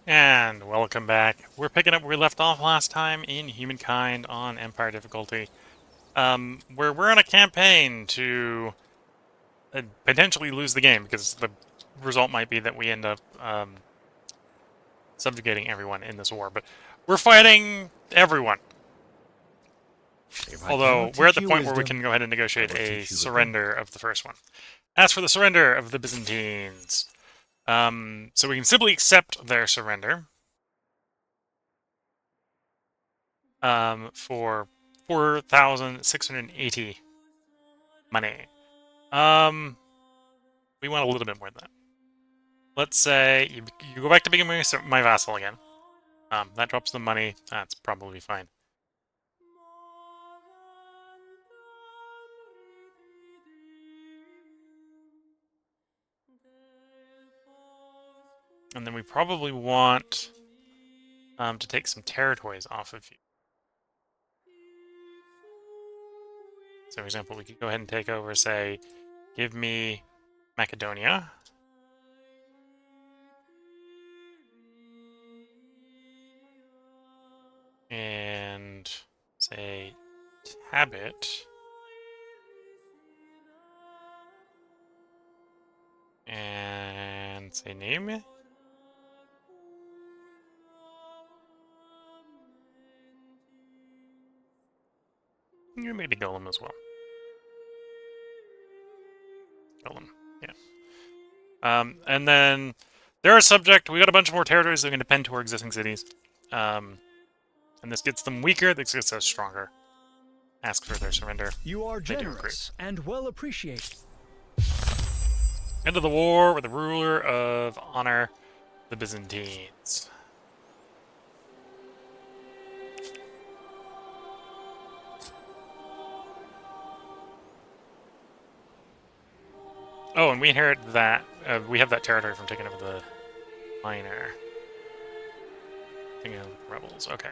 And welcome back. We're picking up where we left off last time in Humankind on Empire difficulty. Where we're on a campaign to potentially lose the game because the result might be that we end up subjugating everyone in this war. But we're fighting everyone. Although we're at the point where we can go ahead and negotiate a surrender of the first one. As for the surrender of the Byzantines, so we can simply accept their surrender. For 4,680 money. We want a little bit more than that. Let's say you go back to being my vassal again. That drops the money. That's probably fine. And then we probably want to take some territories off of you. So, for example, we could go ahead and take over, say, give me Macedonia. And say Tabit. And say name. Maybe Golem as well. Golem, yeah. And then they're a subject. We got a bunch more territories that are going to depend to our existing cities. And this gets them weaker. This gets us stronger. Ask for their surrender. You are generous and well appreciated. End of the war with the ruler of honor, the Byzantines. Oh, and we inherit that. We have that territory from taking over the minor. Taking over the rebels. Okay.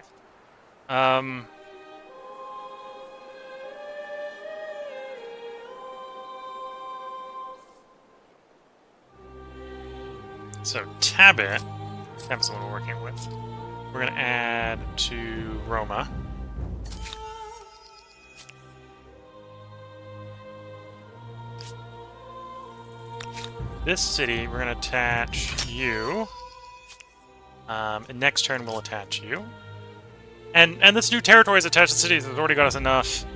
So Tabit is the one we're working with. We're going to add to Roma. This city, we're going to attach you. And next turn, we'll attach you. And this new territory is attached to cities that's already got us enough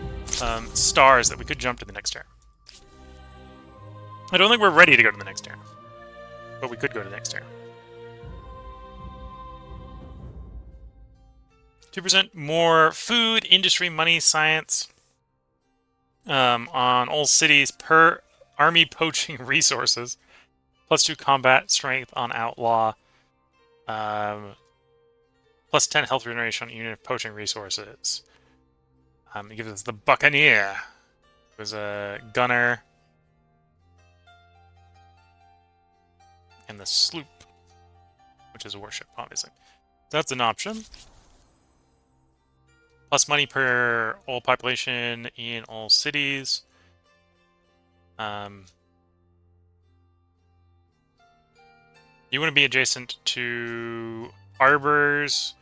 stars that we could jump to the next turn. I don't think we're ready to go to the next turn. But we could go to the next turn. 2% more food, industry, money, science on all cities per army poaching resources. +2 combat strength on outlaw. +10 health regeneration on unit of poaching resources. It gives us the Buccaneer. It was a gunner. And the sloop, which is a warship, obviously. So that's an option. Plus money per all population in all cities. You want to be adjacent to harbors.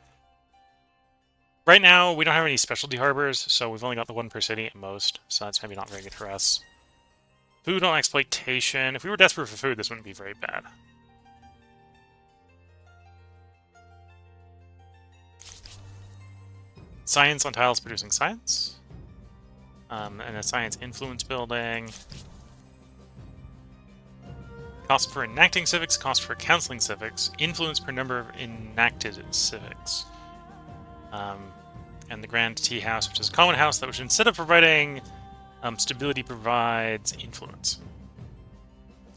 Right now, we don't have any specialty harbors, so we've only got the one per city at most, so that's maybe not very good for us. Food on exploitation. If we were desperate for food, this wouldn't be very bad. Science on tiles producing science. And a science influence building. Cost for enacting civics, cost for counseling civics, influence per number of enacted civics. And the Grand Tea House, which is a common house that, which instead of providing stability, provides influence.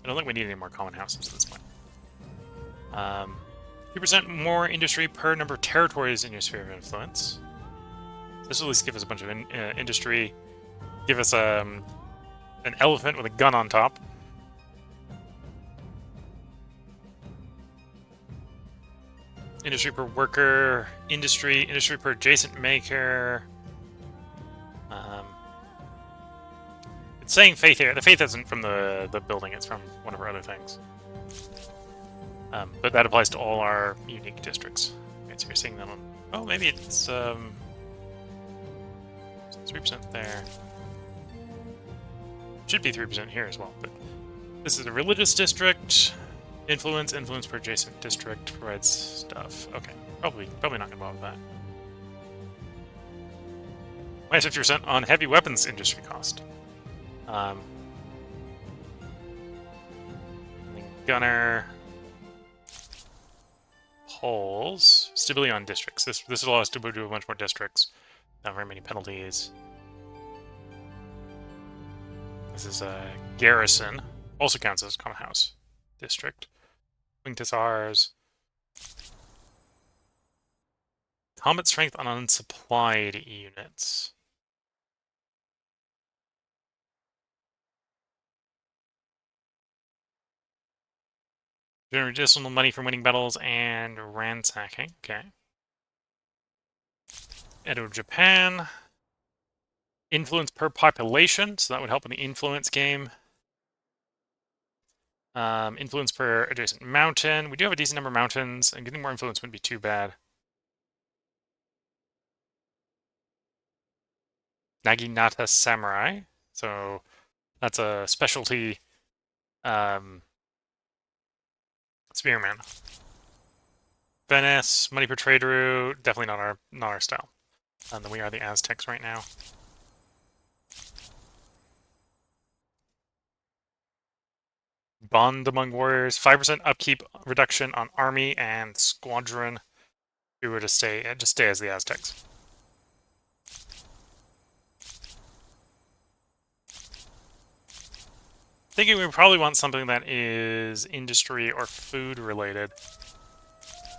I don't think we need any more common houses at this point. 2% more industry per number of territories in your sphere of influence. This will at least give us a bunch of industry. Give us an elephant with a gun on top. Industry per worker, industry per adjacent maker. It's saying faith here. The faith isn't from the building, it's from one of our other things. But that applies to all our unique districts. Okay, so you're seeing them on... Oh, maybe it's 3% there. Should be 3% here as well, but this is a religious district. Influence per adjacent district provides stuff. Okay, probably not gonna bother with that. Minus 50% on heavy weapons industry cost. Gunner polls stability on districts. This will allow us to do a bunch more districts. Not very many penalties. This is a garrison. Also counts as common house district. Wing Tsars. Combat strength on unsupplied units. Generate additional money from winning battles and ransacking. Okay. Edo Japan. Influence per population, so that would help in the influence game. Influence per adjacent mountain. We do have a decent number of mountains, and getting more influence wouldn't be too bad. Naginata Samurai. So that's a specialty spearman. Venice, money per trade route, definitely not our style. And then we are the Aztecs right now. Bond among warriors, 5% upkeep reduction on army and squadron. If we were to just stay as the Aztecs. Thinking we probably want something that is industry or food related,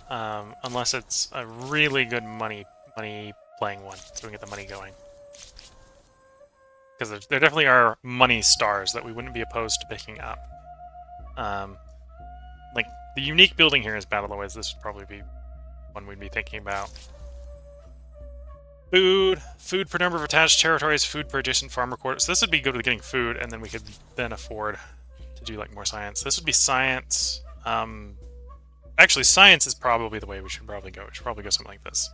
unless it's a really good money playing one, so we can get the money going. Because there definitely are money stars that we wouldn't be opposed to picking up. Like the unique building here is Battle of Ways. This would probably be one we'd be thinking about. Food per number of attached territories, food per adjacent farmer quarters. So this would be good with getting food, and then we could then afford to do like more science. This would be science. Actually, science is probably the way we should probably go. We should probably go something like this.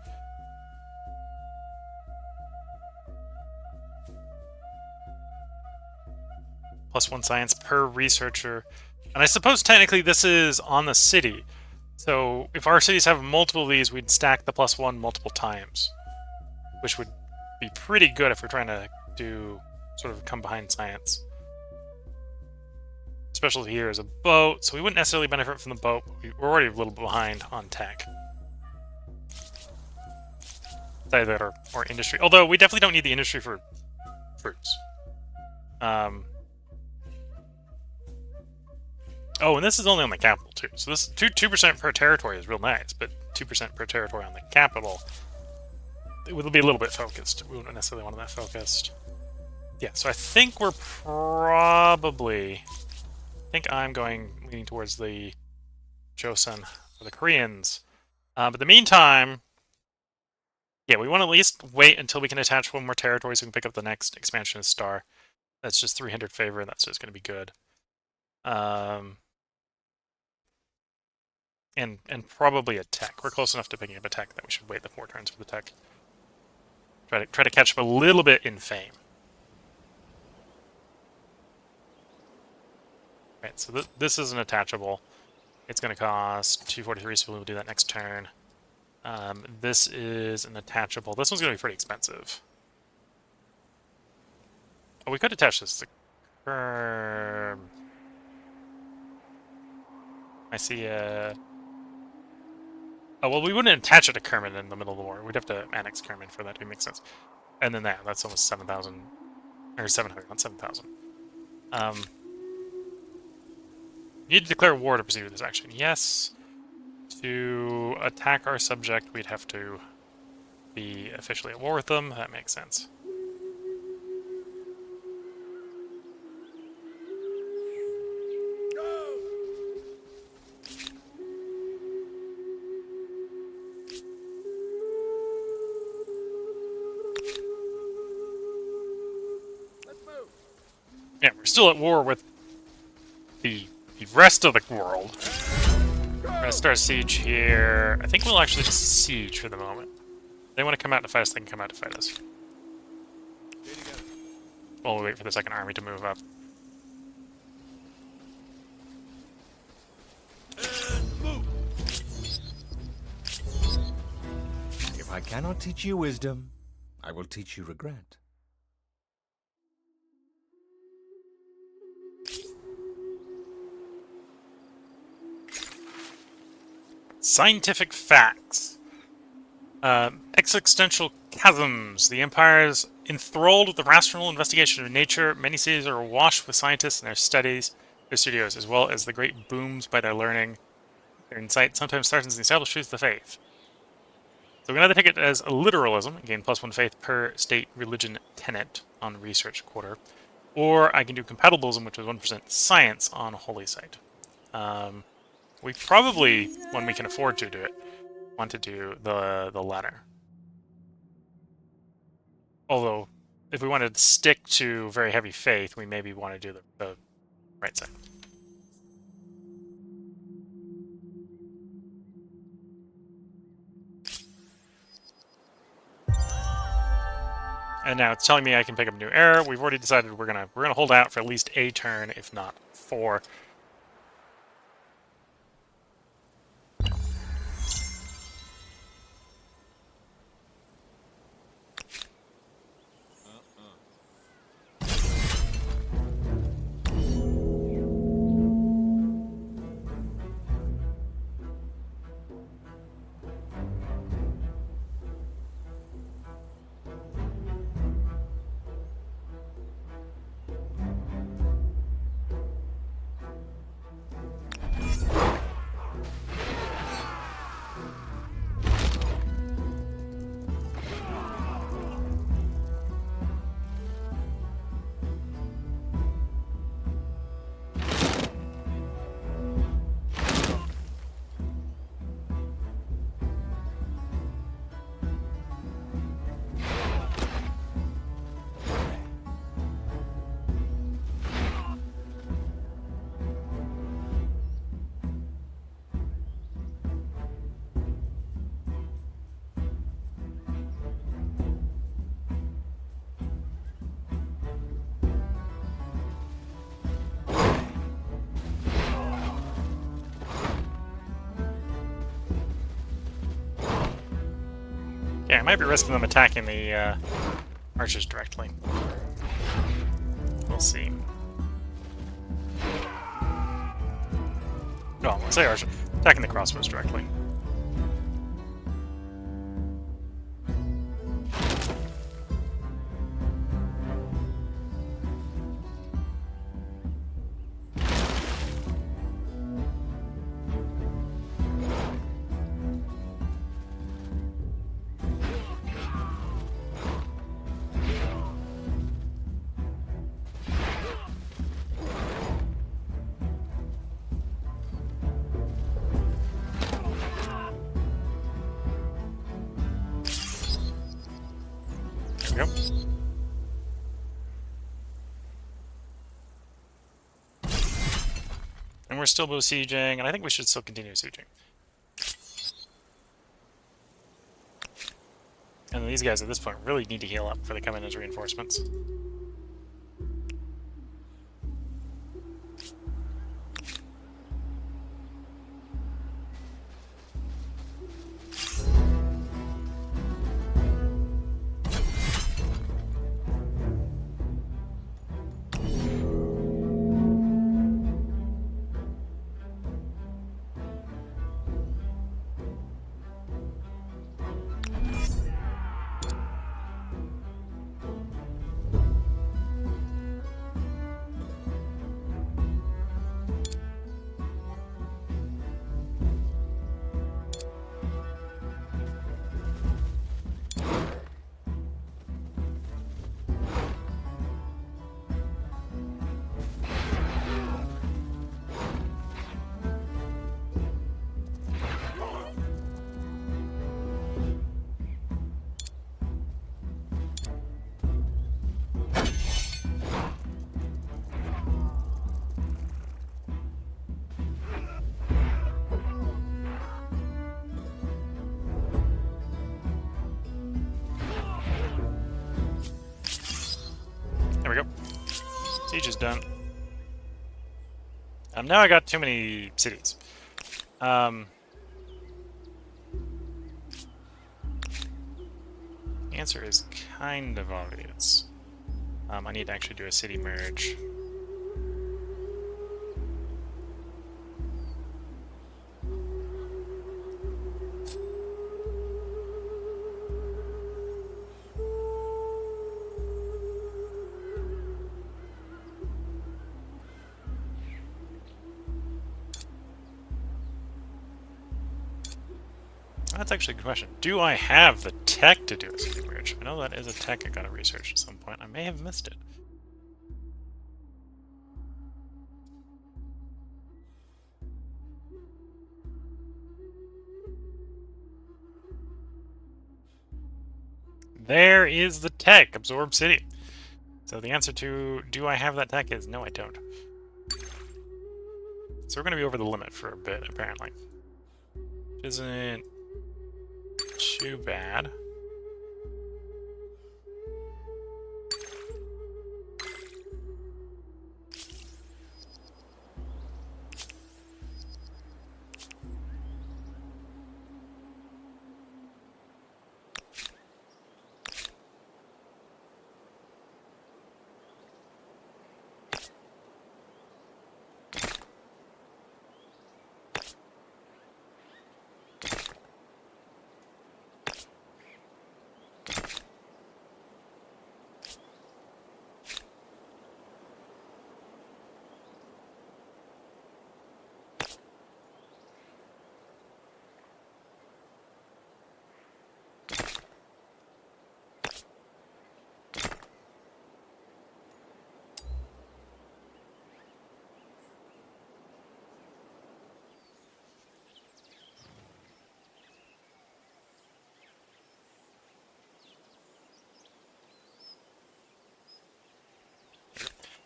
+1 science per researcher. And I suppose technically this is on the city. So if our cities have multiple of these, we'd stack the +1 multiple times, which would be pretty good if we're trying to do sort of come behind science. Specialty here is a boat, so we wouldn't necessarily benefit from the boat, but we're already a little behind on tech. Either that or industry. Although we definitely don't need the industry for fruits. Oh, and this is only on the capital too. So this 2% per territory is real nice, but 2% per territory on the capital, it would be a little bit focused. We wouldn't necessarily want that focused. Yeah, so I think we're probably... I think I'm leaning towards the Joseon, or the Koreans. But in the meantime, yeah, we want to at least wait until we can attach one more territory so we can pick up the next expansionist star. That's just 300 favor, that's just going to be good. And probably a tech. We're close enough to picking up a tech that we should wait the 4 turns for the tech. Try to catch up a little bit in fame. Right, so this is an attachable. It's going to cost 243, so we'll do that next turn. This is an attachable. This one's going to be pretty expensive. Oh, we could attach this to Kerm. I see a... Oh, well, we wouldn't attach it to Kerman in the middle of the war. We'd have to annex Kerman for that to make sense. And then that's almost 7,000. Or 700, not 7,000. Need to declare war to proceed with this action. Yes. To attack our subject, we'd have to be officially at war with them. That makes sense. Yeah, we're still at war with the rest of the world. gonna start a siege here. I think we'll actually just siege for the moment. If they want to come out to fight us, they can come out to fight us. While we wait for the second army to move up. If I cannot teach you wisdom, I will teach you regret. Scientific facts. Existential chasms. The Empire is enthralled with the rational investigation of nature. Many cities are awash with scientists and their studies, their studios, as well as the great booms by their learning. Their insight sometimes threatens the established truths of the faith. So we can either take it as a literalism, gain +1 faith per state religion tenet on research quarter, or I can do compatibilism, which is 1% science on holy site. We probably, when we can afford to do it, want to do the latter. Although, if we wanted to stick to very heavy faith, we maybe want to do the right side. And now it's telling me I can pick up a new era. We've already decided we're gonna hold out for at least a turn, if not 4. Yeah, I might be risking them attacking the archers directly. We'll see. Oh, let's say archer. Attacking the crossbows directly. There we go. And we're still besieging, and I think we should still continue sieging. And these guys at this point really need to heal up before they come in as reinforcements. Siege is done. Now I got too many cities. The answer is kind of obvious. I need to actually do a city merge. That's actually a good question. Do I have the tech to do a city merge? I know that is a tech I gotta research at some point. I may have missed it. There is the tech, Absorb City. So the answer to do I have that tech is no, I don't. So we're going to be over the limit for a bit, apparently. Which isn't too bad.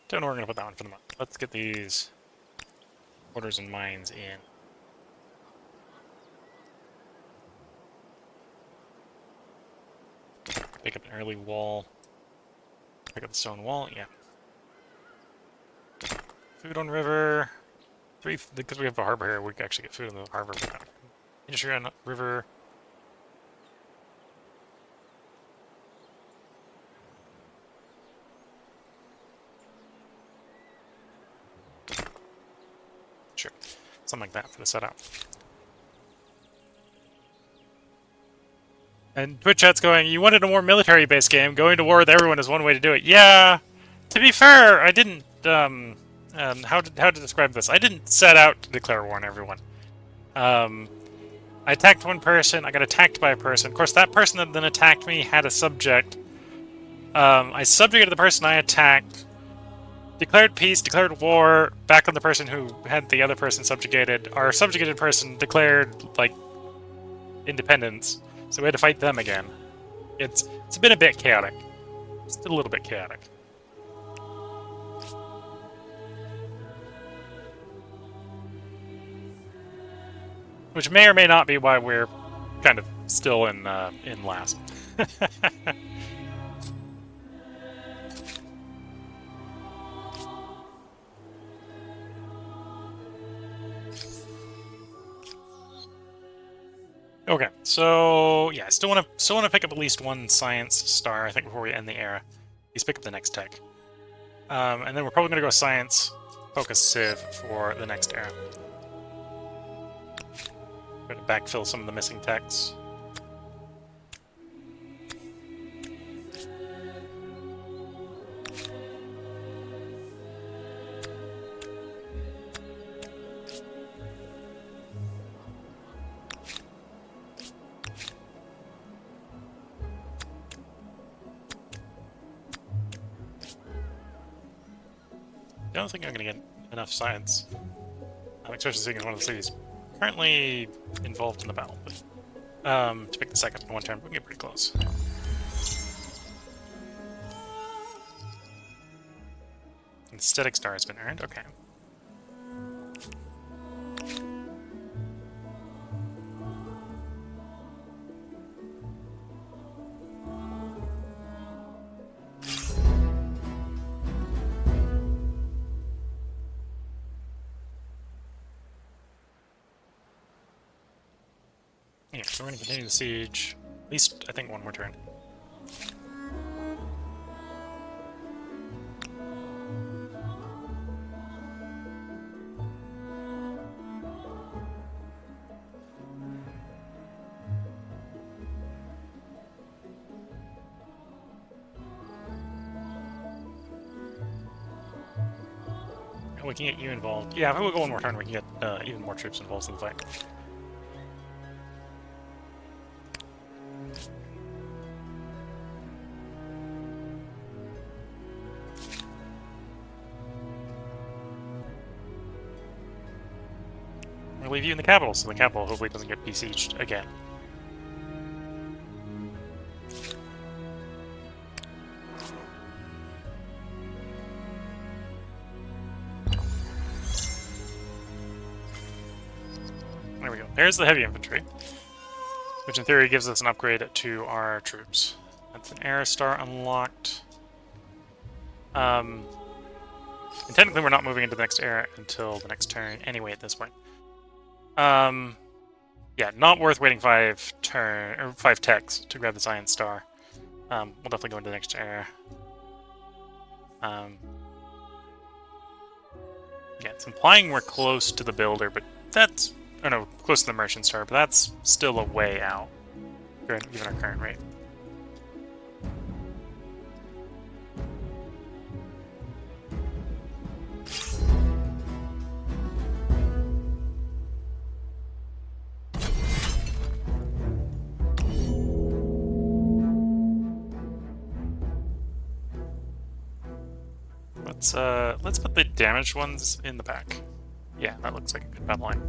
Don't know where we're going to put that one for the moment. Let's get these quarters and mines in. Pick up an early wall. Pick up the stone wall, yeah. Food on river. Because we have a harbor here, we can actually get food in the harbor. Industry on river. Sure. Something like that for the setup. And Twitch chat's going, you wanted a more military-based game. Going to war with everyone is one way to do it. Yeah, to be fair, I didn't, how to describe this? I didn't set out to declare war on everyone. I attacked one person, I got attacked by a person. Of course, that person that then attacked me had a subject. I subjugated the person I attacked, declared peace, declared war, back on the person who had the other person subjugated. Our subjugated person declared, like, independence. So we had to fight them again. It's been a bit chaotic. Just a little bit chaotic. Which may or may not be why we're kind of still in last. Okay, so yeah, I still want to pick up at least one science star, I think, before we end the era. At least pick up the next tech, and then we're probably gonna go science, focus civ for the next era. Going to backfill some of the missing techs. I don't think I'm going to get enough science. I'm especially seeing in one of the cities currently involved in the battle. But, to pick the second in one turn, we can get pretty close. Aesthetic star has been earned. Okay. Anyway, so we're going to continue the siege. At least, I think, one more turn. We can get you involved. Yeah, if we go one more turn, we can get even more troops involved in the fight. We'll leave you in the capital, so the capital hopefully doesn't get besieged again. There we go. There's the heavy infantry, which in theory gives us an upgrade to our troops. That's an Era Star unlocked. And technically we're not moving into the next era until the next turn anyway at this point. Yeah, not worth waiting 5 techs to grab the Science Star. We'll definitely go into the next era. Yeah, it's implying we're close to the Builder, but that's... Oh no, close to the Merchant Star, but that's still a way out, given our current rate. Let's put the damaged ones in the back. Yeah, that looks like a good battle line.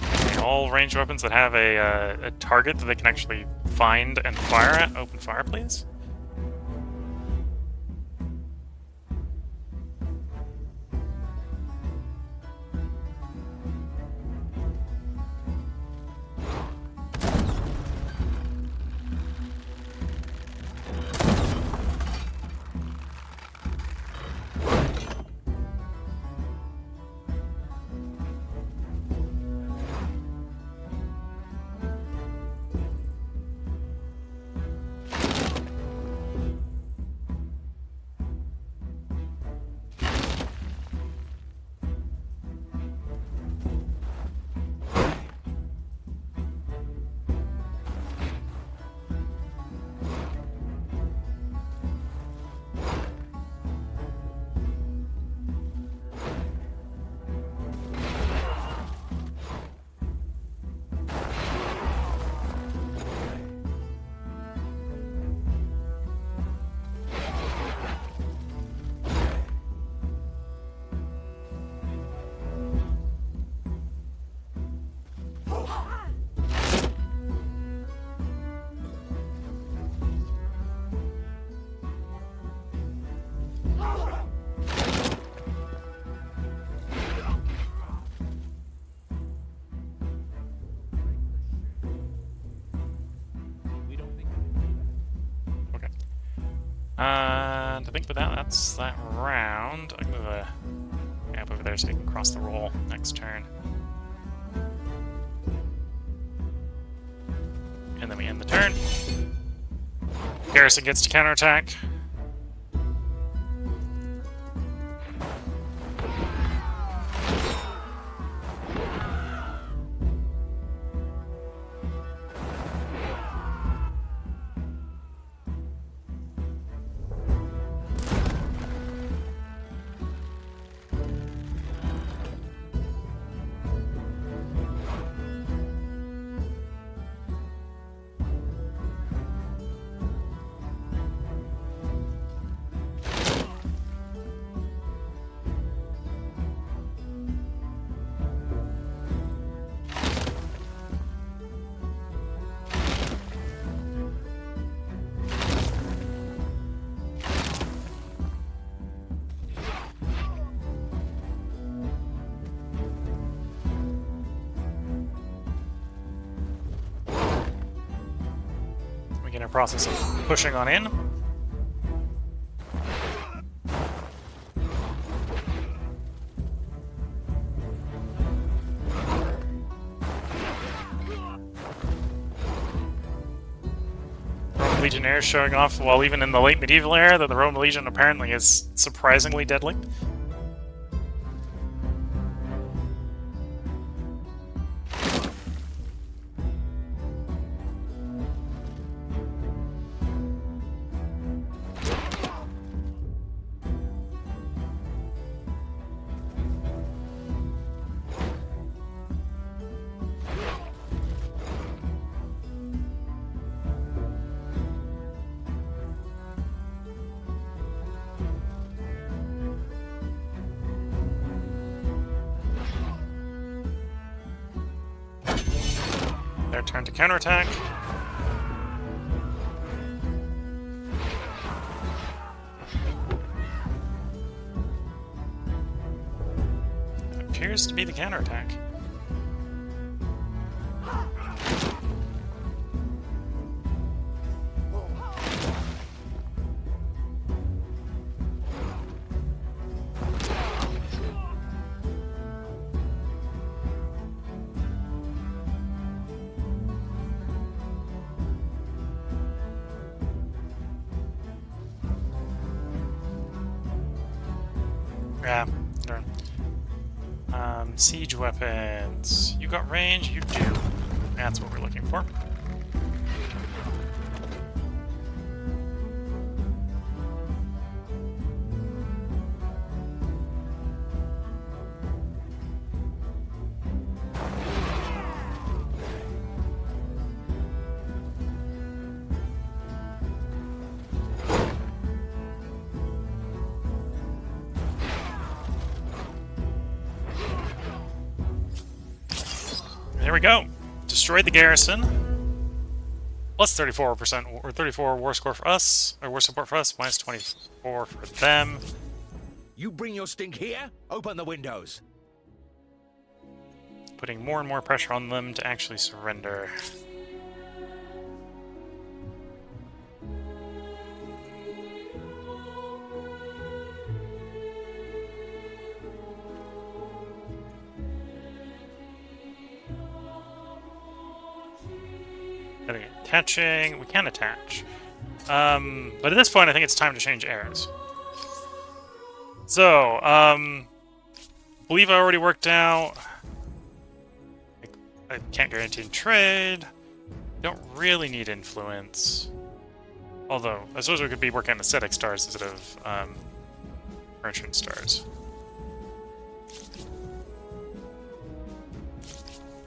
Okay, all ranged weapons that have a target that they can actually find and fire at, open fire, please. And I think with that, that's that round. I can move a map over there so we can cross the roll next turn. And then we end the turn. Garrison gets to counterattack. In a process of pushing on in. legionnaires showing off, while even in the late medieval era, that the Roman legion apparently is surprisingly deadly. Their turn to counterattack. Appears to be the counterattack. Yeah, darn. Siege weapons. You got range? You do. That's what we're looking for. There we go. Destroyed the garrison. Plus 34% or 34 war score for us, or war support for us, minus 24 for them. You bring your stink here? Open the windows. Putting more and more pressure on them to actually surrender. Attaching, we can attach. But at this point, I think it's time to change eras. So, believe I already worked out. I can't guarantee trade. Don't really need influence. Although, I suppose we could be working on aesthetic stars instead of merchant stars.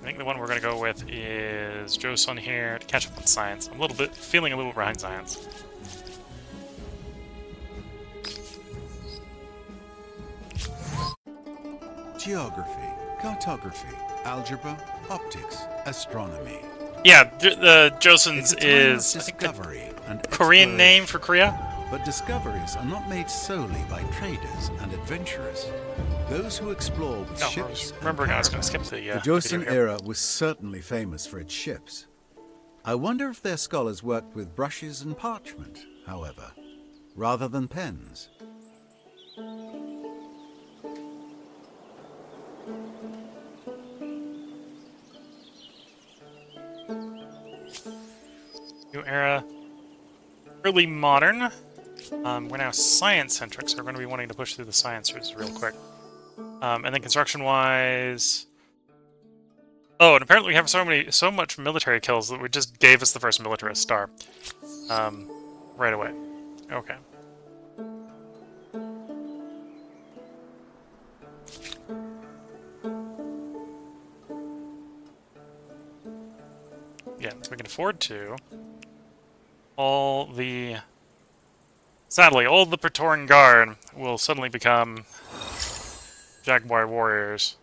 I think the one we're going to go with is Joseon here to catch up on science. I'm feeling a little behind science. Geography, cartography, algebra, optics, astronomy. Yeah, the Joseon's is discovery and Korean name for Korea. But discoveries are not made solely by traders and adventurers. Those who explore with ships. Remembering I was going to skip the Joseon era was certainly famous for its ships. I wonder if their scholars worked with brushes and parchment, however, rather than pens. New era, early modern. We're now science-centric, so we're going to be wanting to push through the sciences real quick. And then construction-wise... Oh, and apparently we have so much military kills that we just gave us the first militarist star. Right away. Okay. Yeah, we can afford to. Sadly, all the Praetorian Guard will suddenly become Jaguar warriors.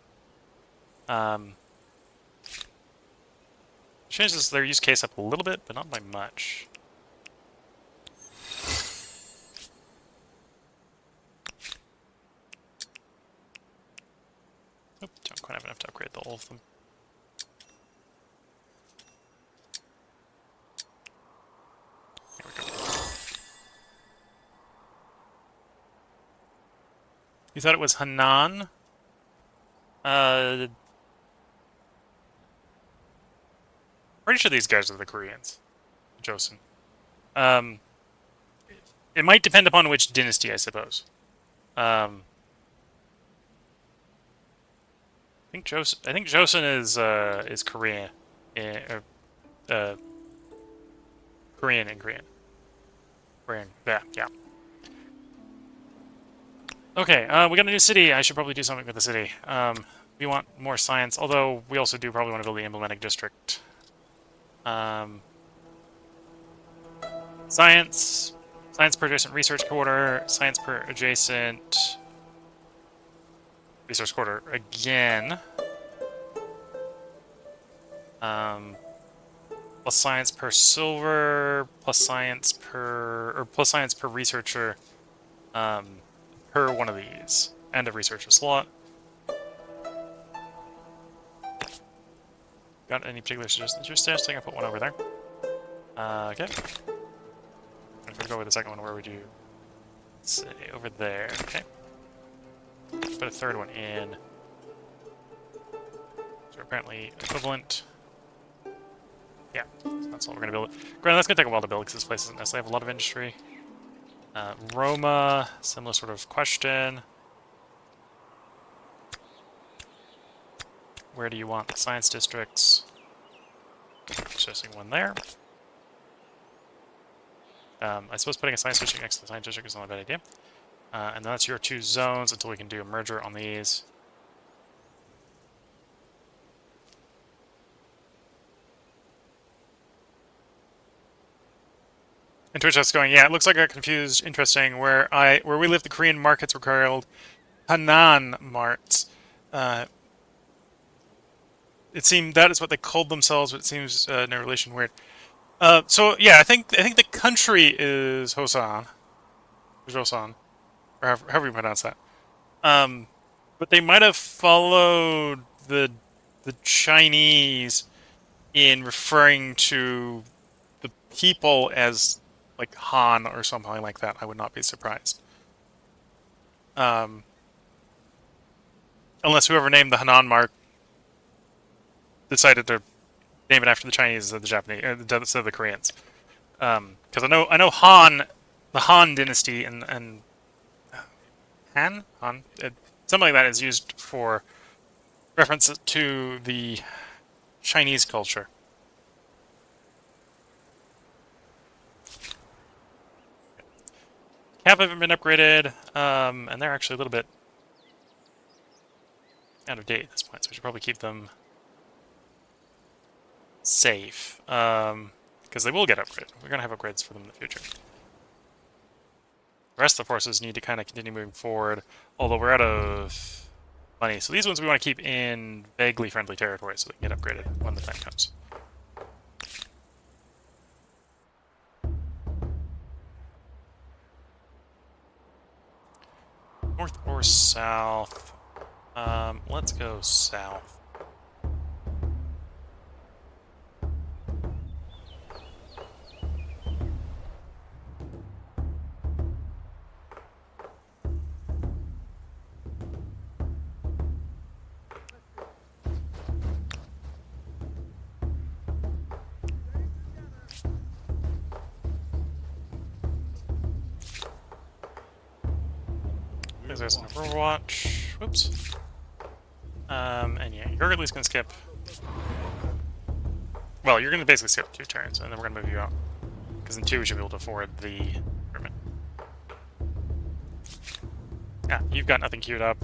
Changes their use case up a little bit, but not by much. Oop, don't quite have enough to upgrade all of them. There we go. You thought it was Hanan? Pretty sure these guys are the Koreans. Joseon. It might depend upon which dynasty, I suppose. I think Joseon is Korean, uh, Korean and Korean. Korean. Yeah, yeah. Okay, we got a new city. I should probably do something with the city. We want more science, although we also do probably want to build the emblematic district. Science per adjacent research quarter, science per adjacent research quarter again. Plus science per silver, plus science per researcher, per one of these, and a researcher slot. Got any particular suggestions? Just suggesting I put one over there. Okay. If we go with the second one, where would you say? Over there. Okay. Put a third one in. So apparently equivalent. Yeah, so that's all we're gonna build. Granted, that's gonna take a while to build because this place doesn't necessarily have a lot of industry. Roma, similar sort of question. Where do you want the science districts? Suggesting one there. I suppose putting a science district next to the science district is not a bad idea. And that's your two zones until we can do a merger on these. And Twitch is going, yeah, it looks like I got confused. Interesting. Where we live, the Korean markets were called Hanan marts. It seemed that is what they called themselves, but it seems no relation weird. So yeah, I think the country is Joseon, or however you pronounce that. But they might have followed the Chinese in referring to the people as like Han or something like that. I would not be surprised. Unless whoever named the Hanan mark decided to name it after the Chinese instead of the Japanese, instead of the Koreans. Because I know Han, the Han dynasty, and Han, something like that is used for references to the Chinese culture. Cap haven't been upgraded, and they're actually a little bit out of date at this point, so we should probably keep them safe, because they will get upgraded. We're going to have upgrades for them in the future. The rest of the forces need to kind of continue moving forward, although we're out of money. So these ones we want to keep in vaguely friendly territory so they can get upgraded when the time comes. North or south? Let's go south. There's an Overwatch. Whoops. And yeah, you're at least gonna skip. Well, you're gonna basically skip 2 turns, and then we're gonna move you out. Because in 2 we should be able to afford the recruitment. Yeah, you've got nothing queued up.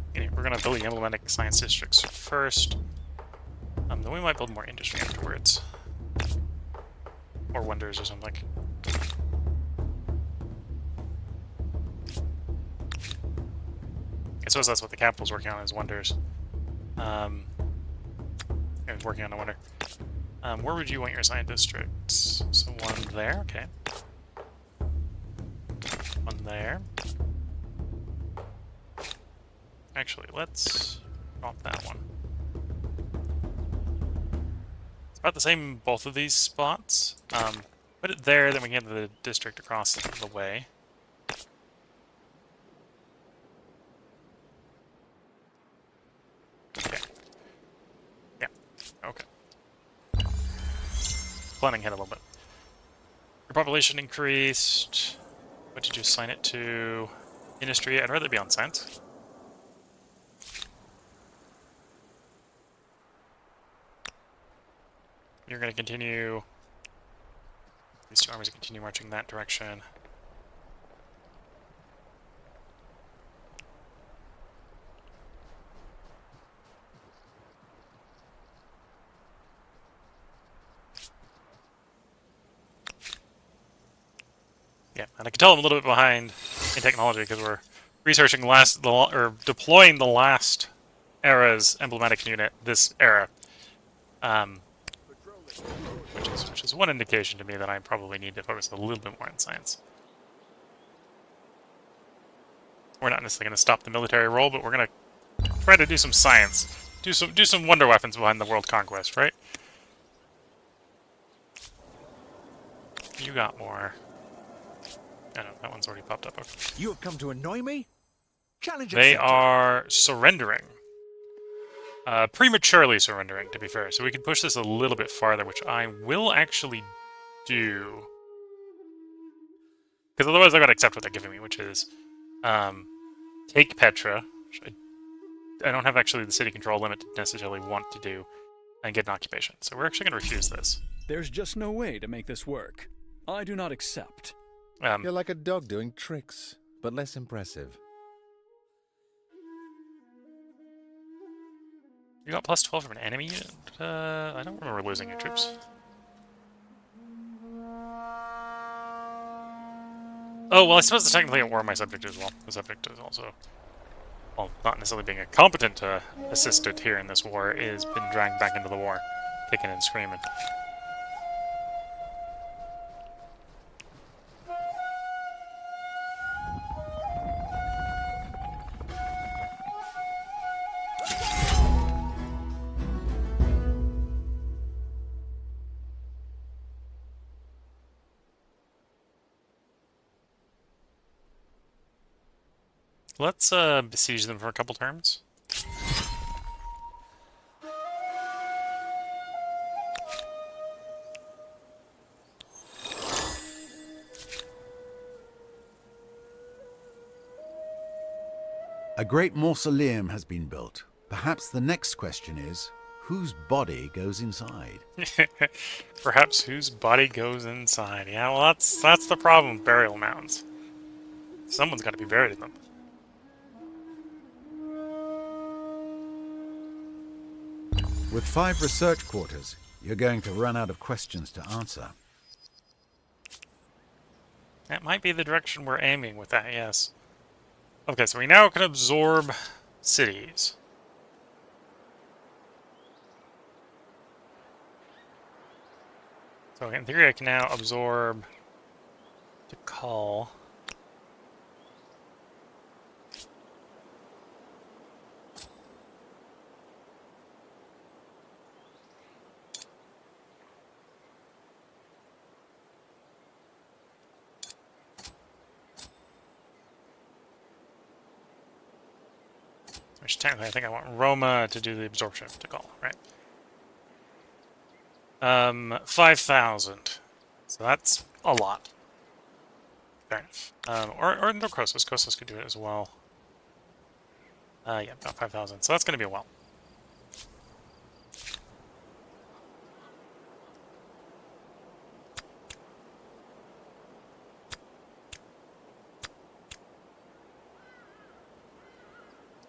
Okay, we're gonna build the emblematic science districts first. Then we might build more industry afterwards. Or wonders or something. I suppose that's what the capital's working on, is wonders. I was working on a wonder. Where would you want your science districts? So one there, okay. One there. Actually, let's drop that one. About the same both of these spots. Put it there, then we can get the district across the way. planning ahead a little bit. Your population increased. What did you assign it to? Industry. I'd rather be on science. You're going to continue. These two armies continue marching that direction. Yeah, and I can tell I'm a little bit behind in technology because we're researching deploying the last era's emblematic unit this era, which is one indication to me that I probably need to focus a little bit more on science. We're not necessarily going to stop the military role, but we're going to try to do some science, do some wonder weapons behind the world conquest, right? You got more. I know, that one's already popped up. Okay. You have come to annoy me? Challenge They accepted. are surrendering. Prematurely surrendering, to be fair. So we can push this a little bit farther, which I will actually do. Because otherwise I've got to accept what they're giving me, which is take Petra, which I don't have actually the city control limit to necessarily want to do, and get an occupation. So we're actually going to refuse this. There's just no way to make this work. I do not accept. You're like a dog doing tricks, but less impressive. You got plus 12 from an enemy unit? I don't remember losing your troops. Oh, well, I suppose it's technically at war my subject as well. The subject is also, well, not necessarily being a competent assistant here in this war, is been dragged back into the war, kicking and screaming. Let's besiege them for a couple turns. A great mausoleum has been built. Perhaps the next question is, whose body goes inside? Perhaps whose body goes inside. Yeah, well, that's the problem with burial mounds. Someone's got to be buried in them. With 5 research quarters, you're going to run out of questions to answer. That might be the direction we're aiming with that, yes. Okay, so we now can absorb cities. So in theory I can now absorb to call. Which technically I think I want Roma to do the absorption to call, right? 5,000. So that's a lot. Fair enough. Or no, Kossos. Kossos could do it as well. Yeah, about 5,000. So that's going to be a while.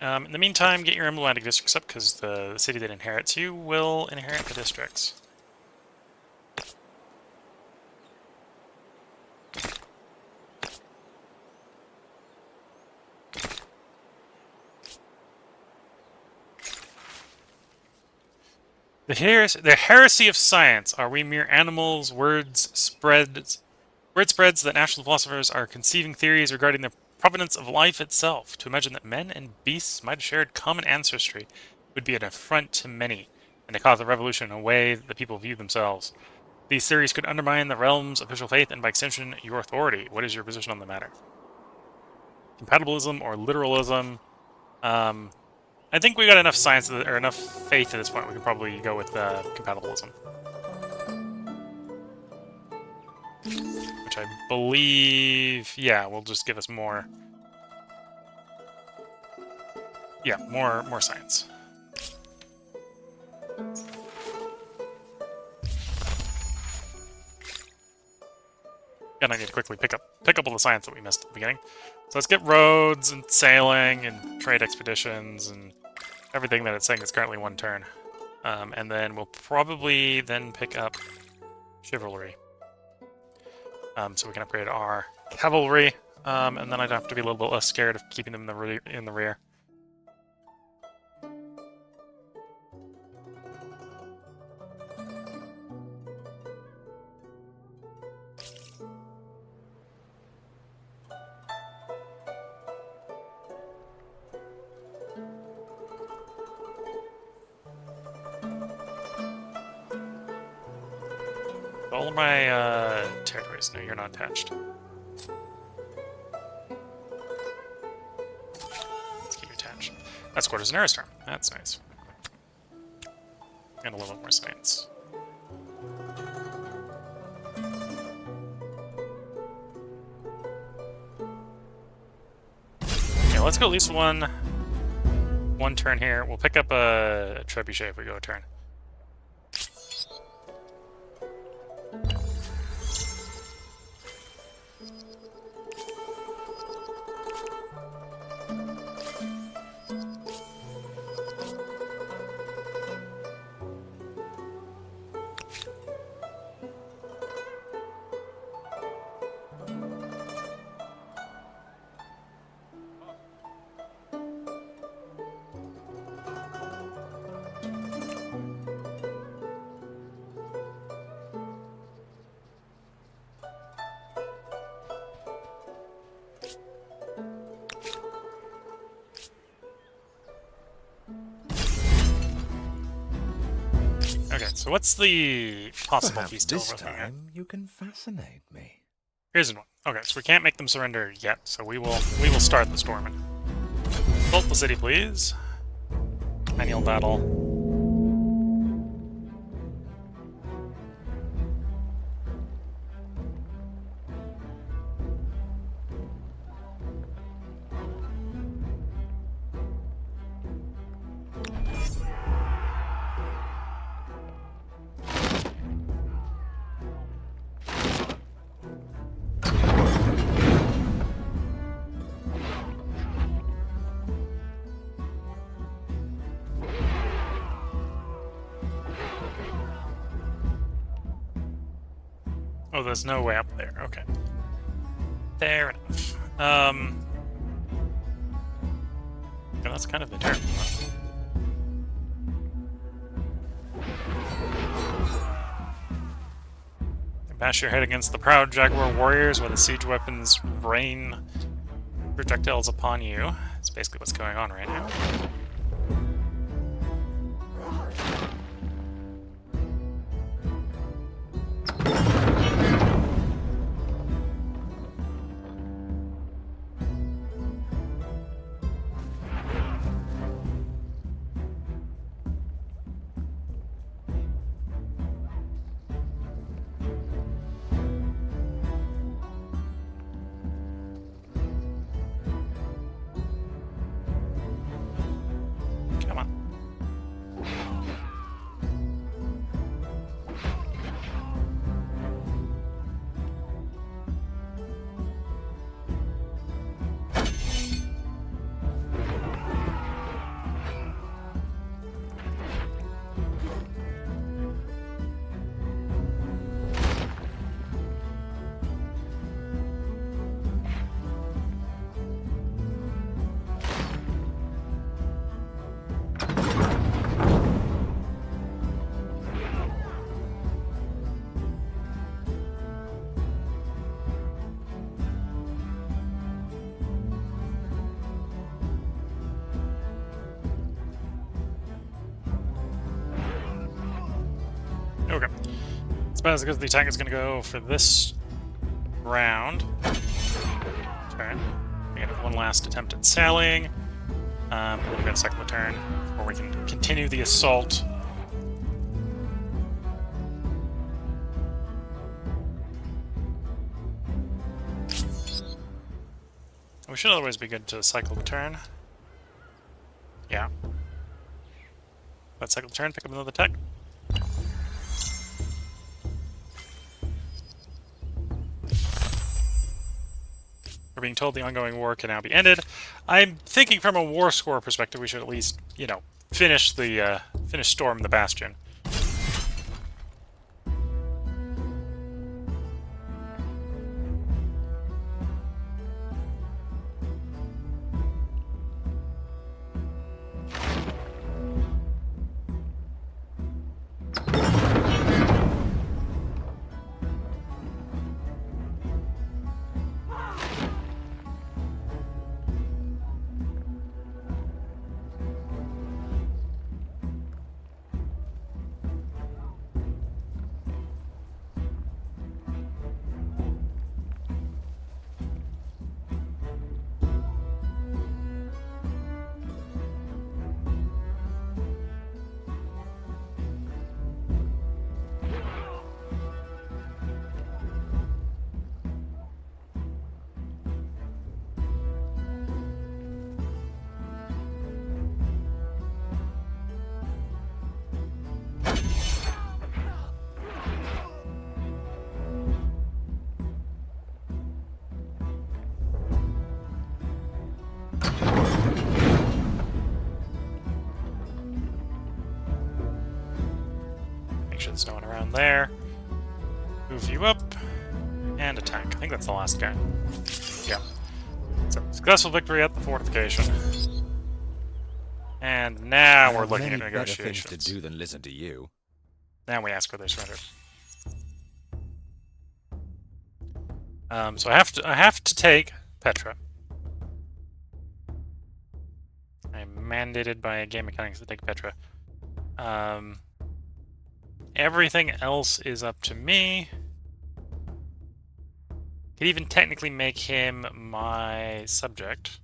In the meantime, get your emblematic districts up, because the city that inherits you will inherit the districts. The heresy of science. Are we mere animals? Word spreads that national philosophers are conceiving theories regarding the provenance of life itself. To imagine that men and beasts might have shared common ancestry would be an affront to many, and to cause a revolution in a way that the people view themselves. These theories could undermine the realm's official faith and, by extension, your authority. What is your position on the matter? Compatibilism or literalism? I think we got enough science, or enough faith at this point. We can probably go with compatibilism. which I believe, yeah, will just give us more. Yeah, more science. And I need to quickly pick up all the science that we missed at the beginning. So let's get roads and sailing and trade expeditions and everything that it's saying is currently 1 turn. And then we'll probably then pick up chivalry. So we can upgrade our cavalry, and then I'd have to be a little bit less scared of keeping them in the rear. All of my territories. No, you're not attached. Let's keep you attached. That's quarters an Aristarm. That's nice. And a little more science. Okay, let's go at least one turn here. We'll pick up a trebuchet if we go a turn. Okay, so what's the possible Perhaps feast this over here? time you can fascinate me. Here's one. Okay, so we can't make them surrender yet, so we will start the storming. Assault the city, please. Annual battle. Oh, there's no way up there. Okay. Fair enough. Yeah, that's kind of the turn. Bash your head against the proud Jaguar warriors where the siege weapons rain projectiles upon you. That's basically what's going on right now. Come on. Okay. Suppose because the attack is going to go for this round. Turn. We have one last attempt at sailing. Then we've got a second turn, or we can continue the assault. We should otherwise be good to cycle the turn. Yeah. Let's cycle the turn, pick up another tech. We're being told the ongoing war can now be ended. I'm thinking from a war score perspective, we should at least, you know, finish Storm the Bastion. There's no one around there. Move you up and attack. I think that's the last guy. Yeah. So successful victory at the fortification. And now we're looking at negotiations. Things to do than listen to you. Now we ask for their surrender. So I have to take Petra. I'm mandated by game mechanics to take Petra. Everything else is up to me. Could even technically make him my subject,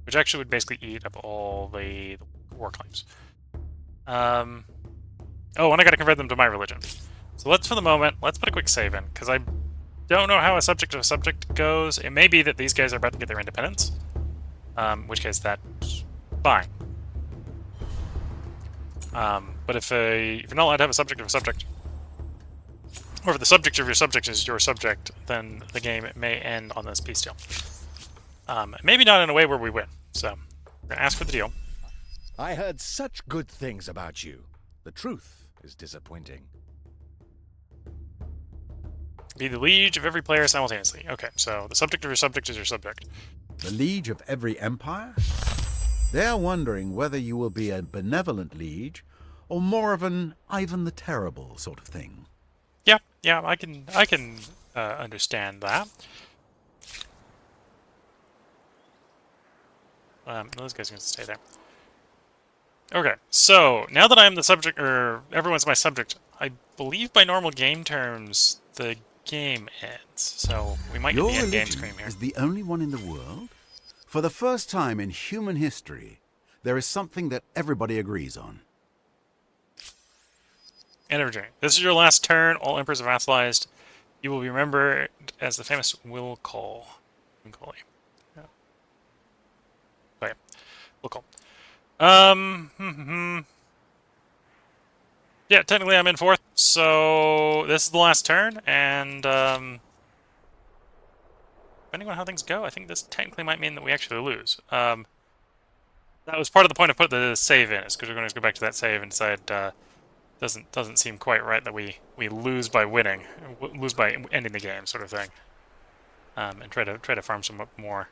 which actually would basically eat up all the war claims. Oh, and I gotta convert them to my religion. So let's, for the moment, let's put a quick save in, because I don't know how a subject to a subject goes. It may be that these guys are about to get their independence, in which case that's fine. But if you're not allowed to have a subject of a subject, or if the subject of your subject is your subject, then the game may end on this peace deal. Maybe not in a way where we win. So, we're going to ask for the deal. I heard such good things about you. The truth is disappointing. Be the liege of every player simultaneously. Okay, so the subject of your subject is your subject. The liege of every empire? They're wondering whether you will be a benevolent liege or more of an Ivan the Terrible sort of thing. Yeah, I can understand that. Those guys are going to stay there. Okay, so now that I'm the subject, or everyone's my subject, I believe by normal game terms the game ends. So we might get the end game screen here. Is the only one in the world? For the first time in human history, there is something that everybody agrees on. Energy. This is your last turn. All emperors are vassalized. You will be remembered as the famous Will Call. Yeah. Okay. Will Call. Yeah, technically I'm in fourth. So this is the last turn, and depending on how things go, I think this technically might mean that we actually lose. That was part of the point of putting the save in, is because we're going to go back to that save and decide doesn't seem quite right that we lose by winning, lose by ending the game, sort of thing, and try to farm some more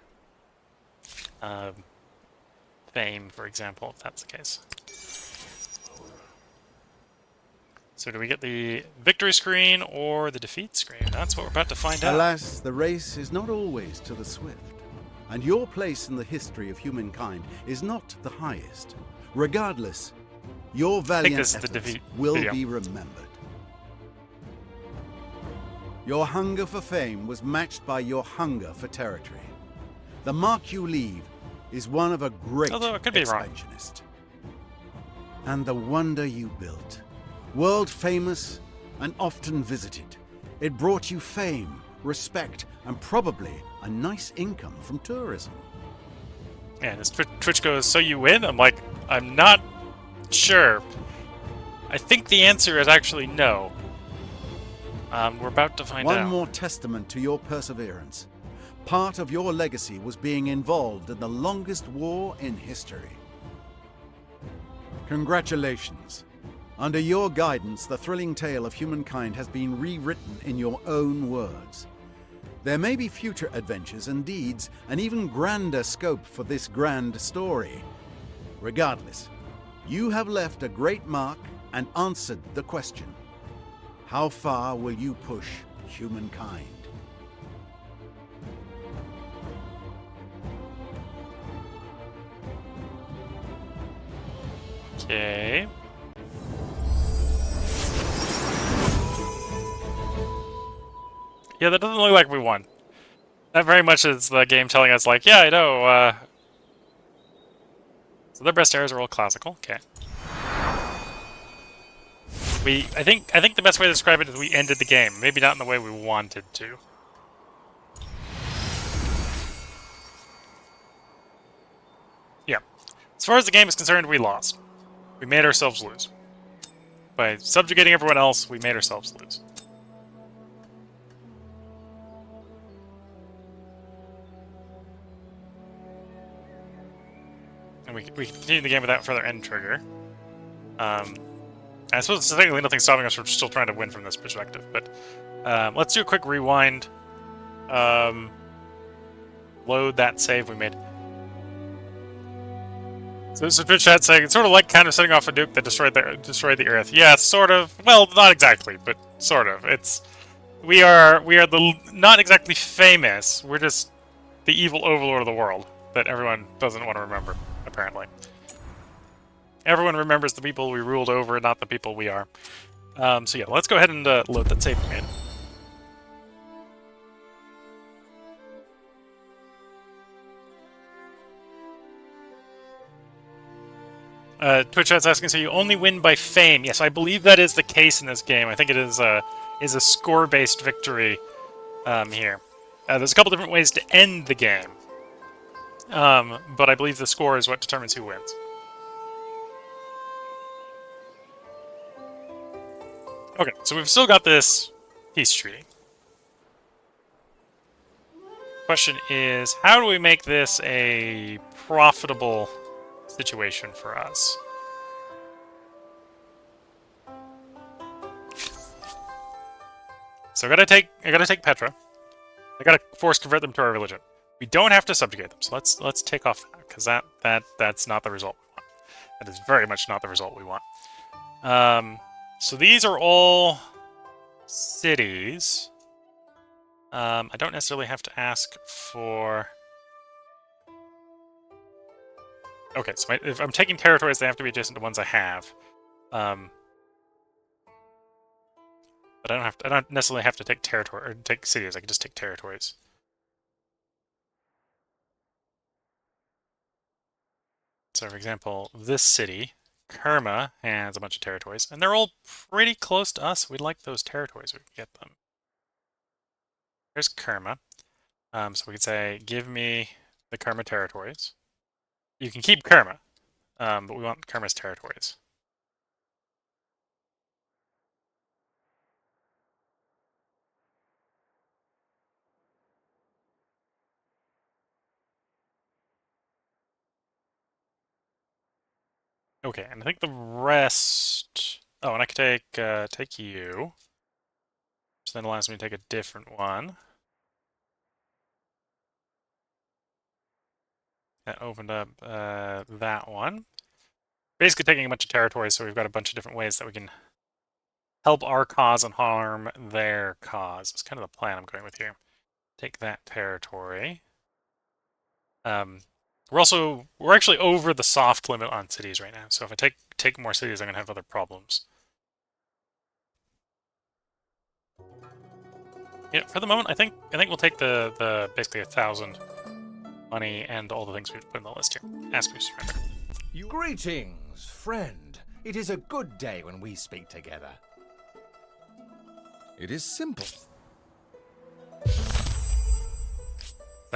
fame, for example, if that's the case. So do we get the victory screen or the defeat screen? That's what we're about to find out. Alas, the race is not always to the swift, and your place in the history of humankind is not the highest. Regardless, your valiant efforts will be remembered. Your hunger for fame was matched by your hunger for territory. The mark you leave is one of a great expansionist. And the wonder you built, world famous and often visited, it brought you fame, respect, and probably a nice income from tourism. And as Twitch goes, so you win? I'm like, I'm not sure. I think the answer is actually no. We're about to find out. One more testament to your perseverance. Part of your legacy was being involved in the longest war in history. Congratulations. Under your guidance, the thrilling tale of humankind has been rewritten in your own words. There may be future adventures and deeds, an even grander scope for this grand story. Regardless, you have left a great mark and answered the question. How far will you push humankind? Okay. Yeah, that doesn't look like we won. That very much is the game telling us, like, yeah, I know, so their best areas are all classical. Okay. I think the best way to describe it is we ended the game. Maybe not in the way we wanted to. Yeah. As far as the game is concerned, we lost. We made ourselves lose. By subjugating everyone else, we made ourselves lose. And we continue the game without further end trigger. I suppose there's technically nothing stopping us from still trying to win from this perspective, but let's do a quick rewind. Load that save we made. So Twitch chat saying it's sort of like kind of setting off a nuke that destroyed the Earth. Yeah, sort of. Well, not exactly, but sort of. We are the not exactly famous. We're just the evil overlord of the world that everyone doesn't want to remember, apparently. Everyone remembers the people we ruled over, not the people we are. So yeah, let's go ahead and load that save command. Twitch chat's asking, so you only win by fame? Yes, I believe that is the case in this game. I think it is a score-based victory here. There's a couple different ways to end the game, but I believe the score is what determines who wins. Okay, so we've still got this peace treaty. Question is, how do we make this a profitable situation for us? So I gotta take Petra. I gotta force convert them to our religion. We don't have to subjugate them, so let's take off that, because that's not the result we want. That is very much not the result we want. So these are all cities. I don't necessarily have to ask for... Okay, so if I'm taking territories, they have to be adjacent to ones I have. But I don't necessarily have to take territory or take cities. I can just take territories. So, for example, this city, Kerma, has a bunch of territories, and they're all pretty close to us. We'd like those territories. We can get them. There's Kerma. So we could say, give me the Kerma territories. You can keep Kerma, but we want Kerma's territories. Okay, and I think the rest... Oh, and I could take you. Which then allows me to take a different one. That opened up that one. Basically taking a bunch of territories, so we've got a bunch of different ways that we can help our cause and harm their cause. It's kind of the plan I'm going with here. Take that territory. We're actually over the soft limit on cities right now, so if I take more cities, I'm gonna have other problems. Yeah, for the moment, I think we'll take the basically 1,000 money and all the things we've put in the list here. Ask me to surrender. Greetings, friend. It is a good day when we speak together. It is simple.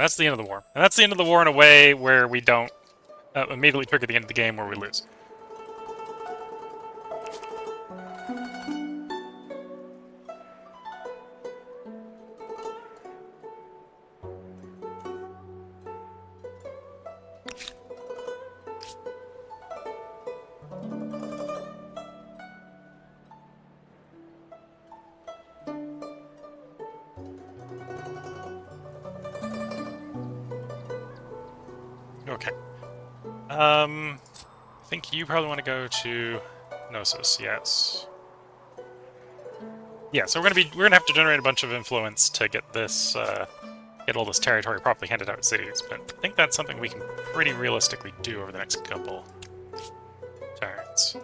That's the end of the war. And that's the end of the war in a way where we don't immediately trigger the end of the game where we lose. Okay. I think you probably want to go to Gnosis, yes. Yeah, so we're gonna have to generate a bunch of influence to get this get all this territory properly handed out cities, but I think that's something we can pretty realistically do over the next couple turns.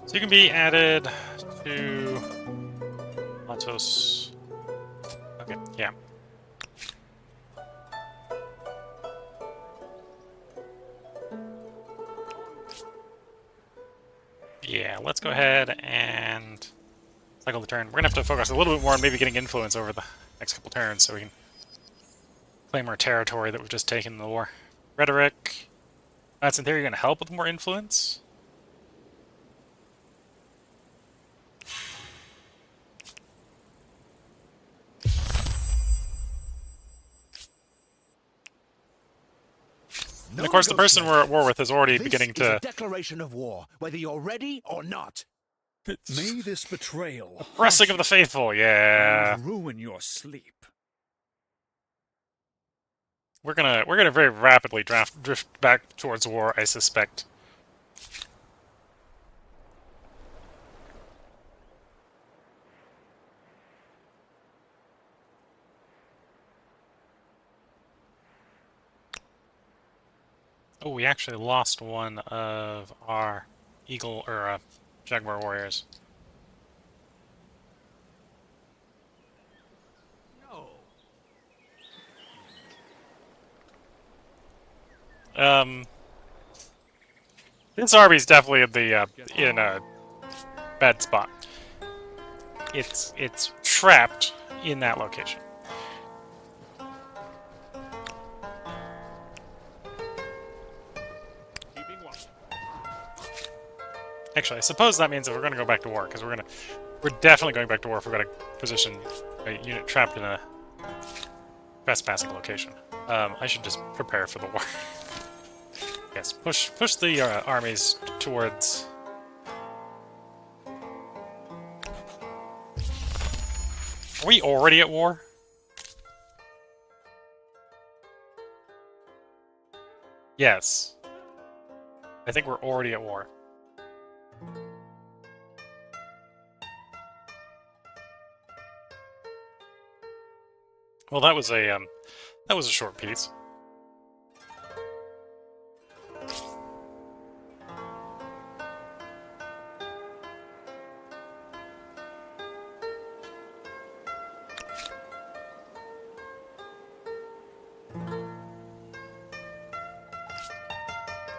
So you can be added to Latos. Okay, yeah. Yeah, let's go ahead and cycle the turn. We're gonna have to focus a little bit more on maybe getting influence over the next couple turns so we can claim our territory that we've just taken in the war. Rhetoric. That's in theory gonna help with more influence. And of course, the person we're at war with is already beginning to... This is a declaration of war, whether you're ready or not. May this betrayal... Oppressing of the faithful, yeah. ...ruin your sleep. We're gonna very rapidly drift back towards war, I suspect. Oh, we actually lost one of our eagle or jaguar warriors. This army's definitely in a bad spot. It's trapped in that location. Actually, I suppose that means that we're going to go back to war, because we're definitely going back to war if we're going to position a unit trapped in a trespassing location. I should just prepare for the war. Yes, push the armies towards... Are we already at war? Yes. I think we're already at war. Well, that was a short piece.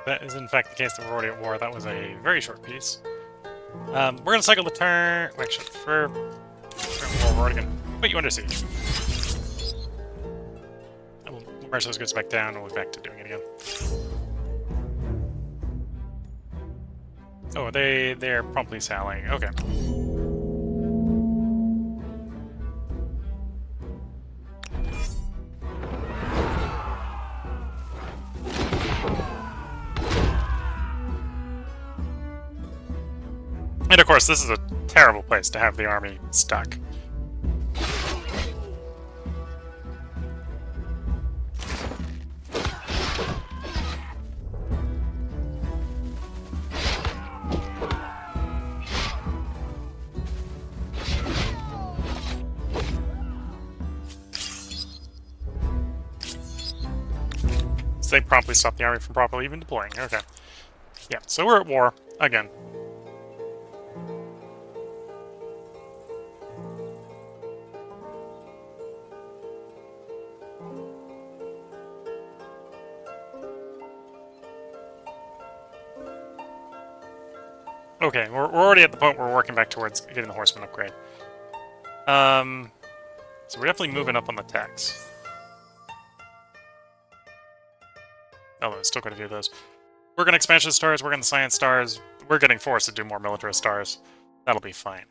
That is in fact the case that we're already at war. That was a very short piece. We're gonna cycle the turn. Actually, we're already gonna put you under siege. Marcos goes back down, and we'll be back to doing it again. Oh, they're promptly sallying. Okay. And of course, this is a terrible place to have the army stuck. they promptly stopped the army from properly even deploying. Okay. Yeah, so we're at war again. Okay, we're already at the point where we're working back towards getting the horseman upgrade. So we're definitely moving up on the techs. Oh, we're still going to do those. We're going to expansion stars, we're going to science stars. We're getting forced to do more militarist stars. That'll be fine.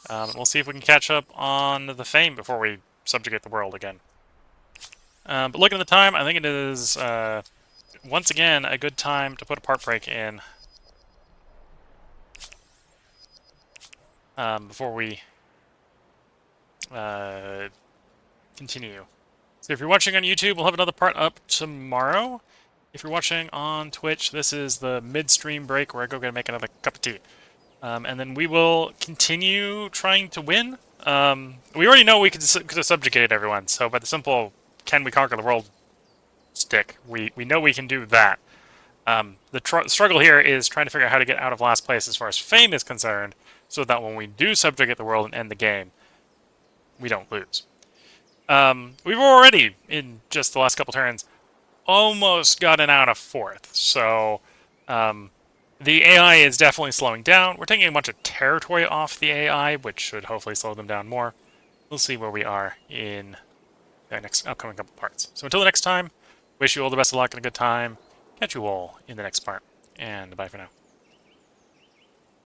We'll see if we can catch up on the fame before we subjugate the world again. But looking at the time, I think it is, once again, a good time to put a part break in. Before we continue. So if you're watching on YouTube, we'll have another part up tomorrow. If you're watching on Twitch, this is the midstream break where I go make another cup of tea. And then we will continue trying to win. We already know we could have subjugated everyone, so by the simple can we conquer the world stick, we know we can do that. The struggle here is trying to figure out how to get out of last place as far as fame is concerned, so that when we do subjugate the world and end the game, we don't lose. We've already, in just the last couple turns, almost gotten out of 4th, so the AI is definitely slowing down. We're taking a bunch of territory off the AI, which should hopefully slow them down more. We'll see where we are in the next upcoming couple parts. So until the next time, wish you all the best of luck and a good time. Catch you all in the next part, and bye for now.